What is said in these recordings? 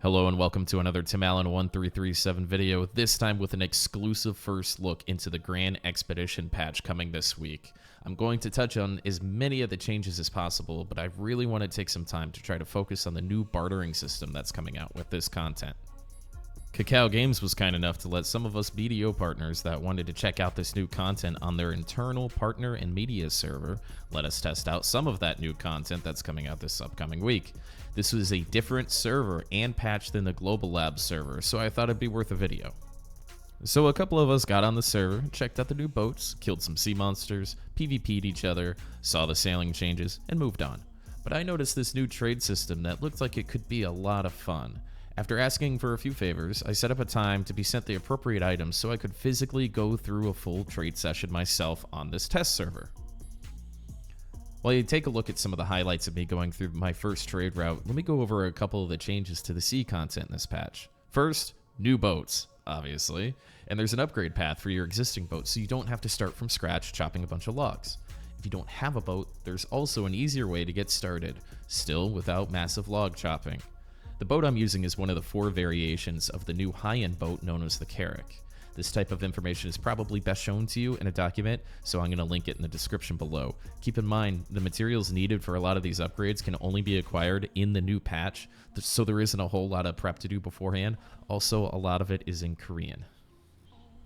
Hello and welcome to another Tim Allen 1337 video, this time with an exclusive first look into the Grand Expedition patch coming this week. I'm going to touch on as many of the changes as possible, but I really want to take some time to try to focus on the new bartering system that's coming out with this content. Cacao Games was kind enough to let some of us BDO partners that wanted to check out this new content on their internal partner and media server let us test out some of that new content that's coming out this upcoming week. This was a different server and patch than the Global Labs server, so I thought it'd be worth a video. So a couple of us got on the server, checked out the new boats, killed some sea monsters, PvP'd each other, saw the sailing changes, and moved on. But I noticed this new trade system that looked like it could be a lot of fun. After asking for a few favors, I set up a time to be sent the appropriate items so I could physically go through a full trade session myself on this test server. While you take a look at some of the highlights of me going through my first trade route, let me go over a couple of the changes to the sea content in this patch. First, new boats, obviously, and there's an upgrade path for your existing boat so you don't have to start from scratch chopping a bunch of logs. If you don't have a boat, there's also an easier way to get started, still without massive log chopping. The boat I'm using is one of the 4 variations of the new high-end boat known as the Carrack. This type of information is probably best shown to you in a document, so I'm going to link it in the description below. Keep in mind, the materials needed for a lot of these upgrades can only be acquired in the new patch, so there isn't a whole lot of prep to do beforehand. Also, a lot of it is in Korean.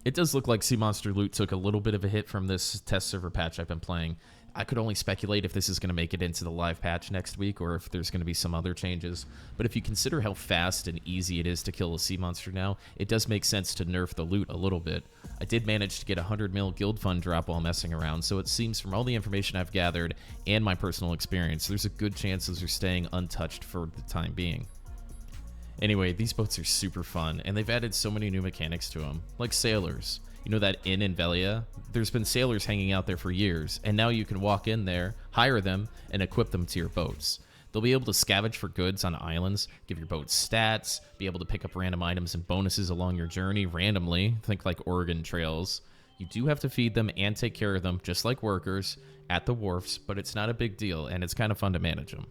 It does look like Sea Monster loot took a little bit of a hit from this test server patch I've been playing. I could only speculate if this is going to make it into the live patch next week or if there's going to be some other changes. But if you consider how fast and easy it is to kill a sea monster now, it does make sense to nerf the loot a little bit. I did manage to get a 100 mil guild fund drop while messing around, so it seems from all the information I've gathered and my personal experience, there's a good chance those are staying untouched for the time being. Anyway, these boats are super fun, and they've added so many new mechanics to them, like sailors. You know that inn in Velia? There's been sailors hanging out there for years, and now you can walk in there, hire them, and equip them to your boats. They'll be able to scavenge for goods on islands, give your boat stats, be able to pick up random items and bonuses along your journey randomly, think like Oregon trails. You do have to feed them and take care of them, just like workers, at the wharfs, but it's not a big deal, and it's kind of fun to manage them.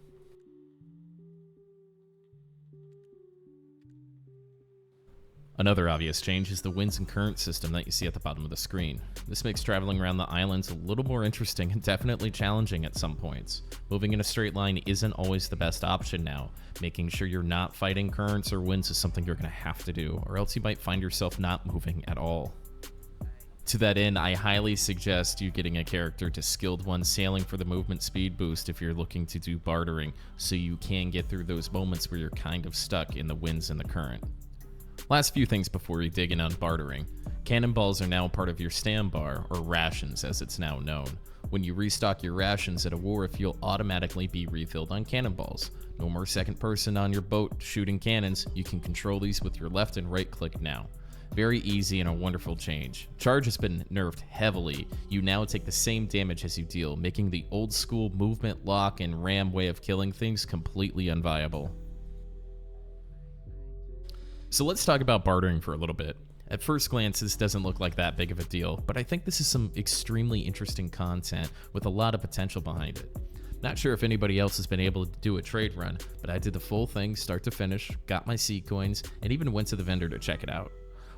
Another obvious change is the winds and current system that you see at the bottom of the screen. This makes traveling around the islands a little more interesting and definitely challenging at some points. Moving in a straight line isn't always the best option now. Making sure you're not fighting currents or winds is something you're going to have to do, or else you might find yourself not moving at all. To that end, I highly suggest you getting a character to skilled one sailing for the movement speed boost if you're looking to do bartering, so you can get through those moments where you're kind of stuck in the winds and the current. Last few things before we dig in on bartering. Cannonballs are now part of your stand bar, or rations as it's now known. When you restock your rations at a wharf, you'll automatically be refilled on cannonballs. No more second person on your boat shooting cannons, you can control these with your left and right click now. Very easy and a wonderful change. Charge has been nerfed heavily. You now take the same damage as you deal, making the old school movement, lock, and ram way of killing things completely unviable. So let's talk about bartering for a little bit. At first glance, this doesn't look like that big of a deal, but I think this is some extremely interesting content with a lot of potential behind it. Not sure if anybody else has been able to do a trade run, but I did the full thing start to finish, got my seed coins, and even went to the vendor to check it out.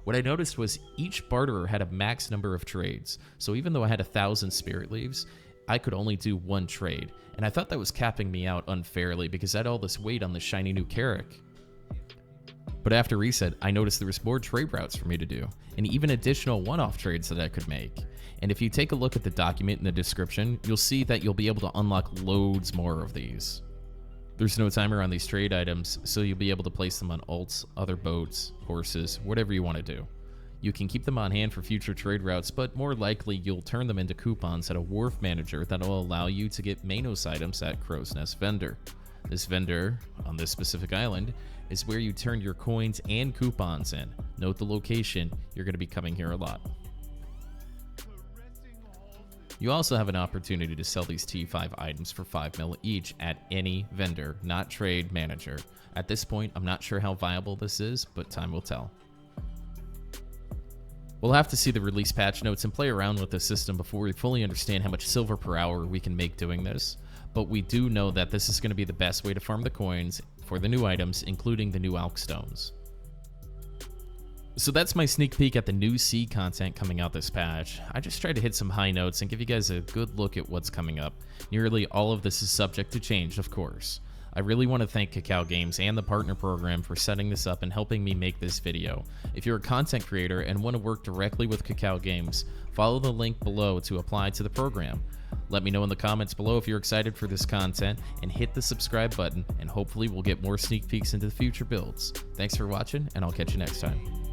What I noticed was each barterer had a max number of trades, so even though I had 1,000 spirit leaves, I could only do 1 trade, and I thought that was capping me out unfairly because I had all this weight on the shiny new Carrack. But after reset, I noticed there was more trade routes for me to do, and even additional one-off trades that I could make. And if you take a look at the document in the description, you'll see that you'll be able to unlock loads more of these. There's no timer on these trade items, so you'll be able to place them on alts, other boats, horses, whatever you want to do. You can keep them on hand for future trade routes, but more likely you'll turn them into coupons at a wharf manager that will allow you to get Manos items at Crow's Nest Vendor. This vendor, on this specific island, is where you turn your coins and coupons in. Note the location, you're going to be coming here a lot. You also have an opportunity to sell these T5 items for 5 mil each at any vendor, not trade manager. At this point, I'm not sure how viable this is, but time will tell. We'll have to see the release patch notes and play around with the system before we fully understand how much silver per hour we can make doing this, but we do know that this is going to be the best way to farm the coins for the new items, including the new Alk Stones. So that's my sneak peek at the new seed content coming out this patch. I just tried to hit some high notes and give you guys a good look at what's coming up. Nearly all of this is subject to change, of course. I really want to thank Cacao Games and the partner program for setting this up and helping me make this video. If you're a content creator and want to work directly with Cacao Games, follow the link below to apply to the program. Let me know in the comments below if you're excited for this content, and hit the subscribe button, and hopefully we'll get more sneak peeks into the future builds. Thanks for watching, and I'll catch you next time.